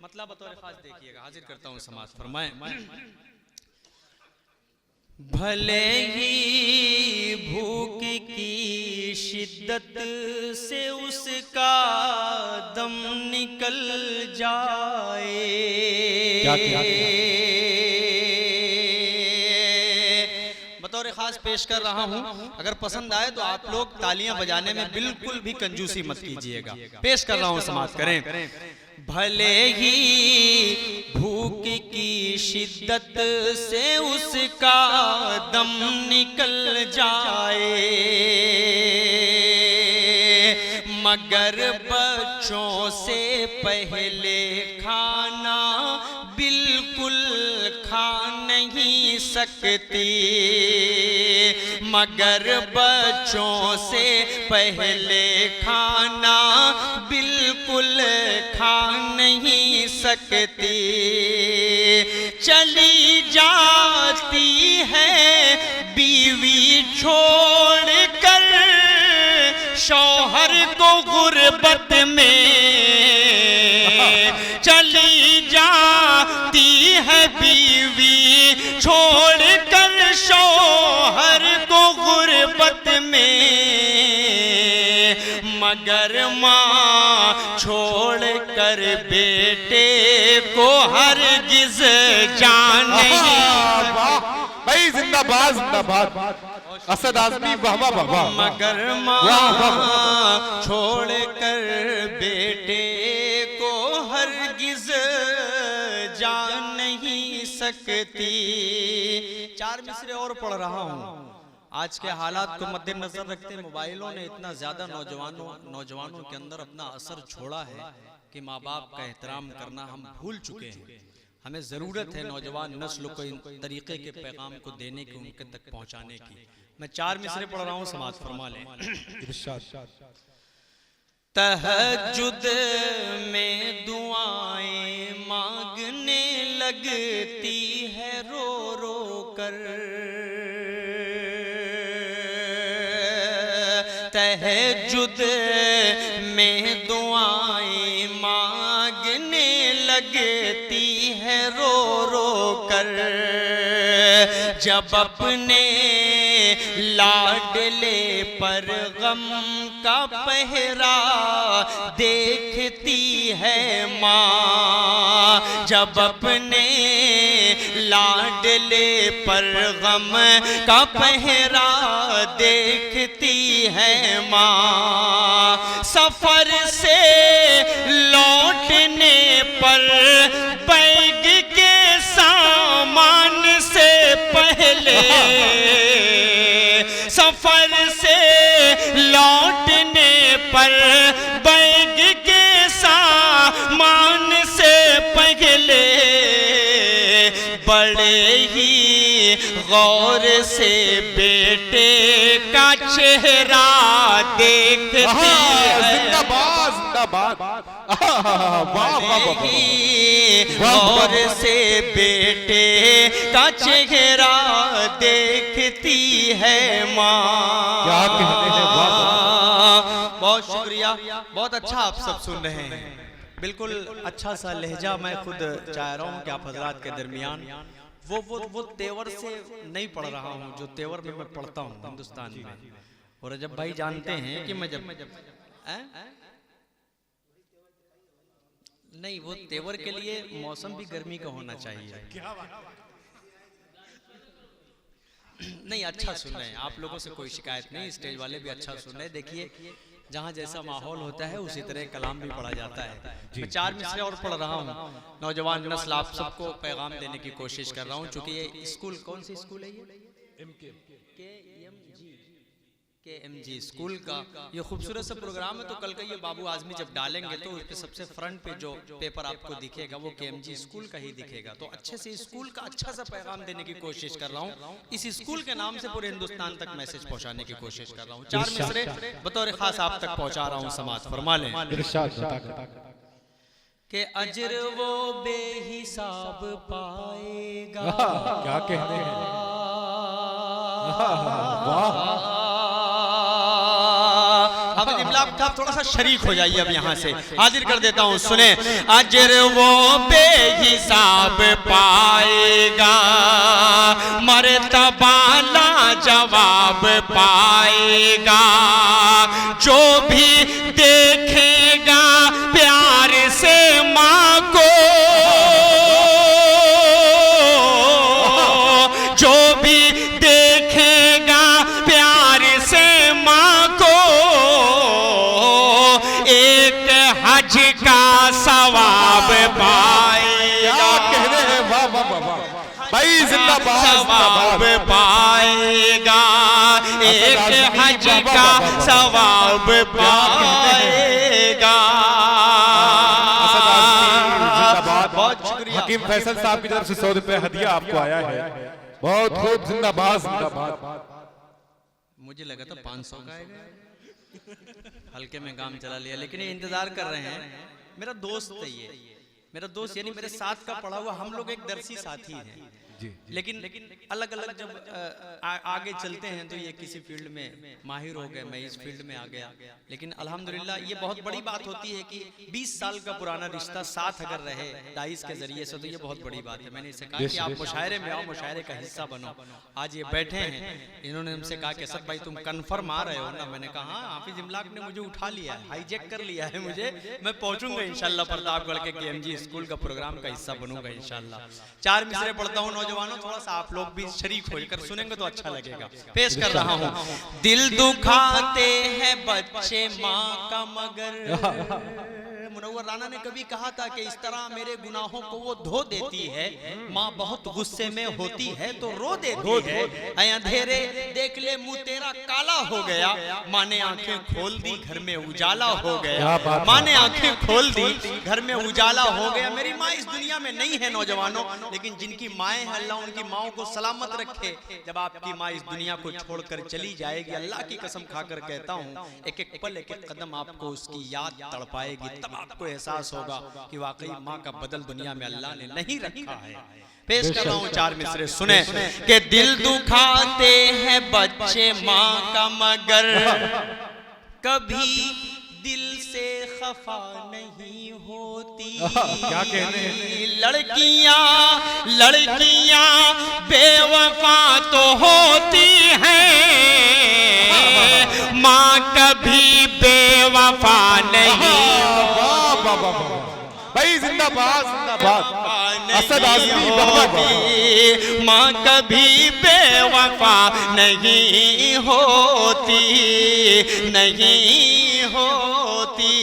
मतलब बतौर खास देखिएगा, हाजिर करता हूँ समाज फरमाएं। भले ही भूख की शिद्दत से उसका दम निकल जाए, बतौर खास पेश कर रहा हूं। अगर पसंद आए तो आप लोग तालियां बजाने में बिल्कुल भी कंजूसी मत कीजिएगा। पेश कर रहा हूं, समाज करें। भले ही भूख की शिद्दत से उसका दम निकल जाए, मगर बच्चों से पहले खाना बिल्कुल खा नहीं सकती, मगर बच्चों से पहले खाना बिल्कुल खा नहीं सकती। चली जाती है बीवी छोड़ कर शौहर को गुर्बत में, चली जाती है बीवी छोड़ कर शौहर को गुर्बत में, मगर माँ छोड़ कर बेटे को हरगिज जान नहीं। भाई जिंदाबाद जिंदाबाद, असद आजमी वाह वाह वाह। मगर माँ छोड़ कर बेटे को हरगिज जान नहीं सकती। चार मिसरे और पढ़ रहा हूँ। आज के हालात को मद्देनजर रखते मोबाइलों ने इतना ज्यादा नौजवानों के अंदर अपना असर छोड़ा है कि माँ बाप का एहतराम करना हम भूल चुके हैं। हमें जरूरत है नौजवान नस्ल को इन तरीके के पैगाम को देने की, उनके तक पहुंचाने की। मैं चार मिसरे पढ़ रहा हूँ, समाज फरमा लें। तहज्जुद में दुआएं मांगने लगती है रो रो कर, तहज्जुद में दुआएं मांगने लगती है रो रो कर, जब अपने लाडले पर गम का पहरा देखती है माँ, जब अपने लाडले पर गम का पहरा देखती है माँ। सफर से लौटने पर बैग के सामान से पहले, सफर से लौटने पर बैग के सामान से पहले बड़े ही गौर से बेटे का चेहरा देखती है। जिंदाबाद जिंदाबाद, गौर से बेटे का चेहरा देखती है माँ। क्या कहते हैं, बहुत शुक्रिया, बहुत अच्छा आप सब सुन रहे हैं। बिल्कुल अच्छा सा लहजा मैं खुद चाह रहा हूँ कि आप हजरात के दरमियान वो तेवर से नहीं पढ़ रहा हूँ जो तेवर में मैं पढ़ता हूँ हिंदुस्तान में। और रजब भाई जानते हैं कि मैं जब नहीं, वो तेवर के लिए मौसम भी गर्मी का होना चाहिए। नहीं, अच्छा सुन रहे हैं आप लोगों से कोई शिकायत नहीं, स्टेज वाले भी अच्छा सुन रहे हैं। देखिए जहाँ जैसा माहौल होता है उसी तरह कलाम भी पढ़ा जाता है। मैं चार मिसरे और पढ़ रहा हूँ। नौजवान नस्ल आप सबको पैगाम देने की कोशिश कर रहा हूँ। चूंकि ये स्कूल, कौन सी स्कूल है ये? KMG स्कूल का ये खूबसूरत सा प्रोग्राम है। तो कल का ये बाबू आजमी जब डालेंगे तो उस पे सबसे फ्रंट पे जो पेपर आपको दिखेगा वो KMG स्कूल का ही दिखेगा। तो अच्छे से स्कूल का अच्छा सा पैगाम देने की कोशिश कर रहा हूँ। इस स्कूल के नाम से पूरे हिंदुस्तान तक मैसेज पहुँचाने की कोशिश कर रहा हूँ। चार मिसरे बतौर खास आप तक पहुँचा रहा हूँ, समाज फरमा लें। के अजर वो बेहिसाब पाएगा। क्या कहते हैं, हाफिज इमलाक साहब थोड़ा सा शरीक हो जाइए अब यहाँ से, हाजिर कर देता हूँ, सुने। अजर वो बेहिसाब पाएगा, मर्तबा लाजवाब पाएगा, जो भी देखेगा प्यार से माँ को, जो भी देखेगा प्यार से माँ को, एक हज का सवाब पाएगा। कहने हैं वाह वाह वाह वाह भाई, जिंदाबाद सवाब पाएगा, एक हज का सवाब पाएगा। बहुत शुक्रिया। हकीम फैसल साहब की तरफ से 100 रुपए हदिया आपको आया है, बहुत खूब, जिंदाबाद जिंदाबाद। मुझे लगा था 500 का आएगा, हल्के में काम चला लिया, लेकिन ये इंतजार कर रहे हैं। मेरा दोस्त है ये, मेरा दोस्त यानी मेरे साथ का पढ़ा हुआ, हम लोग एक दरसी साथी हैं। लेकिन अलग अलग जब आगे चलते हैं तो ये किसी फील्ड में माहिर हो गए, मैं इस फील्ड में आ गया। लेकिन अल्हम्दुलिल्लाह ये बहुत बड़ी बात होती है कि 20 साल का पुराना रिश्ता साथ अगर रहे दाइस के जरिए से, तो ये बहुत बड़ी बात है। मैंने इसे कहा कि आप मुशायरे में आओ, मुशायरे का हिस्सा बनो। आज ये बैठे हैं, इन्होंने हमसे कहा कि सब भाई तुम कन्फर्म आ रहे हो ना? मैंने कहा हाँ, हाफिज इमलाक ने मुझे उठा लिया है, हाईजैक कर लिया है मुझे, मैं पहुंचूंगा इंशाल्लाह प्रतापगढ़ के KMG स्कूल का प्रोग्राम का हिस्सा बनूंगा इंशाल्लाह। 4 मिसरे पढ़ता हूँ नौजवानों, थोड़ा सा आप लोग भी शरीक होकर सुनेंगे तो अच्छा लगेगा। पेश कर रहा हूँ। दिल दुखाते हैं बच्चे माँ का मगर, मुनव्वर राना ने कभी कहा था कि इस तरह मेरे गुनाहों को वो धो देती है, माँ बहुत गुस्से में होती है तो रो देती है। ऐ अंधेरे देख ले मुंह तेरा काला हो गया, माँ ने आंखें खोल दी घर में उजाला हो गया, माँ ने आंखें खोल दी घर में उजाला हो गया। मेरी माँ इस दुनिया में नहीं है नौजवानों, लेकिन जिनकी माएँ हैं अल्लाह उनकी माओं को सलामत रखे। जब आपकी माँ इस दुनिया को छोड़कर चली जाएगी, अल्लाह की कसम खाकर कहता हूँ, एक एक पल एक एक कदम आपको उसकी याद तड़पाएगी, तब आपको एहसास होगा कि वाकई माँ का बदल दुनिया में अल्लाह ने नहीं रखा है। पेश कर रहा हूँ 4 मिसरे, सुने कि दिल दुखाते हैं बच्चे माँ का मगर, कभी दिल से खफा नहीं होती। क्या कहने हैं? लड़कियां बेवफा तो होती हैं, माँ कभी बेवफा नहीं। भाई जिंदाबाद जिंदाबाद। असद आजमी होती, माँ कभी बेवफा नहीं होती, नहीं होती।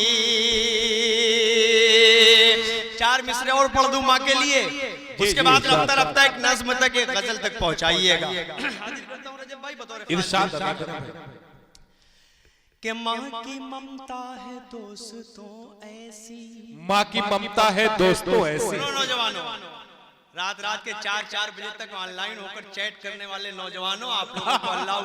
4 मिसरे और पढ़ दूं माँ के लिए, उसके बाद रफ्ता रफ्ता एक नज्म तक एक गजल तक पहुंचाइएगा। इरशाद कि माँ की ममता है दोस्तों ऐसी, माँ की ममता है दोस्तों ऐसी। नौजवानों, रात के 4 बजे तक ऑनलाइन होकर चैट करने वाले नौजवानों, आप लोगों को अल्लाह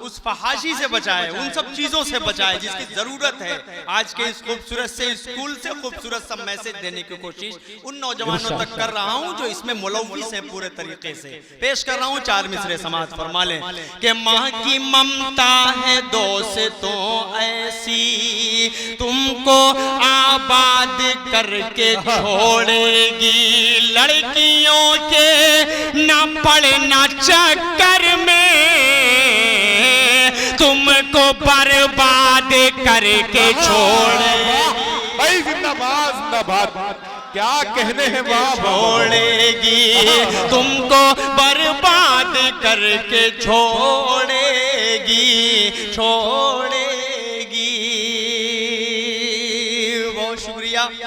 उस फहाशी से बचाए, उन सब चीजों से बचाए जिसकी जरूरत है। आज के इस खूबसूरत से स्कूल से खूबसूरत सब मैसेज देने की कोशिश उन नौजवानों तक कर रहा हूं जो इसमें मुलव्विस हैं पूरे तरीके से। पेश कर रहा हूं 4 मिसरे, समाज फरमा लें कि माँ की ममता है दोस्तों ऐसी, तुमको आबाद करके छोड़ेगी, लड़कियों के न पड़ना चक्कर में, तुमको बर्बाद करके छोड़े। भाई जिंदाबाद जिंदाबाद। क्या कहने हैं वाह, छोड़ेगी, तुमको बर्बाद करके छोड़ेगी, छोड़ेगी। बहुत शुक्रिया।